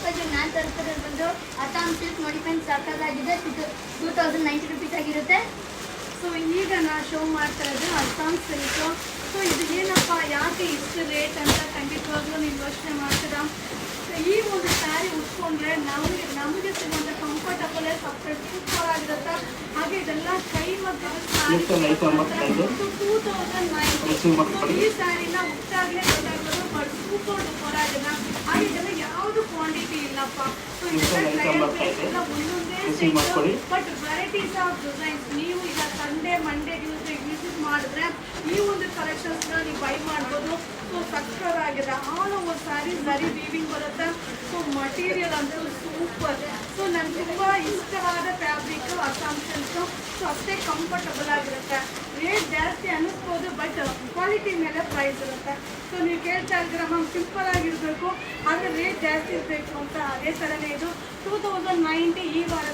Simple ನಾನು ತರಿಸೋದ್ರಲ್ಲಿ ಬಂದು Assam silk ನೋಡಿ ಫ್ರೆಂಡ್ಸ್ ಸಾಕಾಗಿದೆ 2090 ರುಪೀಸ್ ಆಗಿರುತ್ತೆ. ಸೊ ಈಗ ನಾನು ಶೋ ಮಾಡ್ತಾ ಇರೋದು ಅಸ್ಸಾಂ ಸಿಲ್ಕು. ಸೊ ಇದು ಏನಪ್ಪ ಯಾಕೆ ಇಷ್ಟು ರೇಟ್ ಅಂತ ಖಂಡಿತವಾಗ್ಲೂ ನೀವು ಯೋಚನೆ ಮಾಡ್ತೀರಾ. ಈ ಒಂದು ಸ್ಯಾರಿ ಉಟ್ಕೊಂಡ್ರೆ ನಮಗೆ ಸಿಗುವಂಥ ಕಂಫರ್ಟಬಲ್ ಸಪ್ರೇಟ್ ಸೂಪರ್ ಆಗಿರುತ್ತೆ. ಹಾಗೆ ಇದೆಲ್ಲ ಕೈ ಮಗ್ಗದ ಸ್ಯಾರಿ 2090. ಈ ಸ್ಯಾರಿನ ಉಟ್ಟಾಗಲೇ ಗೊತ್ತಾಗೋದು ಬಟ್ ಸೂಪರ್ ಡೂಪರ್ ಆಗಿದೆ. ಹಾಗೆ ಇದೆಲ್ಲ ಯಾವುದು ಕ್ವಾಂಟಿಟಿ ಇಲ್ಲಪ್ಪ. ಸೊ ಇದೆಲ್ಲ ಒಂದೊಂದೇ ಸಿಕ್ತು ಬಟ್ ವೆರೈಟೀಸ್ ಆಫ್ ಡಿಸೈನ್ಸ್. ನೀವು ಈಗ ಸಂಡೇ ಮಂಡೇ ಟ್ಯೂಸ್ಡೇ ವಿಸಿಟ್ ಮಾಡಿದ್ರೆ ಈ ಒಂದು ಕಲೆಕ್ಷನ್ಸ್ನ ನೀವು ಬೈ ಮಾಡ್ಬೋದು. ಸೊ ಸಕ್ಕತ್ತಾಗಿದೆ. ಆಲ್ ಓವರ್ ಸ್ಯಾರಿ ಸರಿ ವೀವಿಂಗ್ ಬರುತ್ತೆ. ಸೊ ಮಟೀರಿಯಲ್ ಅಂತೂ ಸೂಪರ್. ಸೊ ನನಗೆ ತುಂಬ ಇಷ್ಟವಾದ ಫ್ಯಾಬ್ರಿಕ್ ಅಸ್ಸಾಂ ಸಿಲ್ಕು. ಸೊ ಅಷ್ಟೇ ಕಂಫರ್ಟಬಲ್ ಆಗಿರುತ್ತೆ. ರೇಟ್ ಜಾಸ್ತಿ ಅನ್ನಿಸ್ಬೋದು ಬಟ್ ಕ್ವಾಲಿಟಿ ಮೇಲೆ ಪ್ರೈಸ್ ಇರುತ್ತೆ. ಸೊ ನೀವು ಕೇಳ್ತಾ ಇದ್ದೀರ ಮ್ಯಾಮ್ ಸಿಂಪಲ್ ಆಗಿರಬೇಕು ಆದರೆ ರೇಟ್ ಜಾಸ್ತಿ ಇರಬೇಕು ಅಂತ. ಅದೇ ಥರನೇ ಇದು 2090 ಈ ವಾರ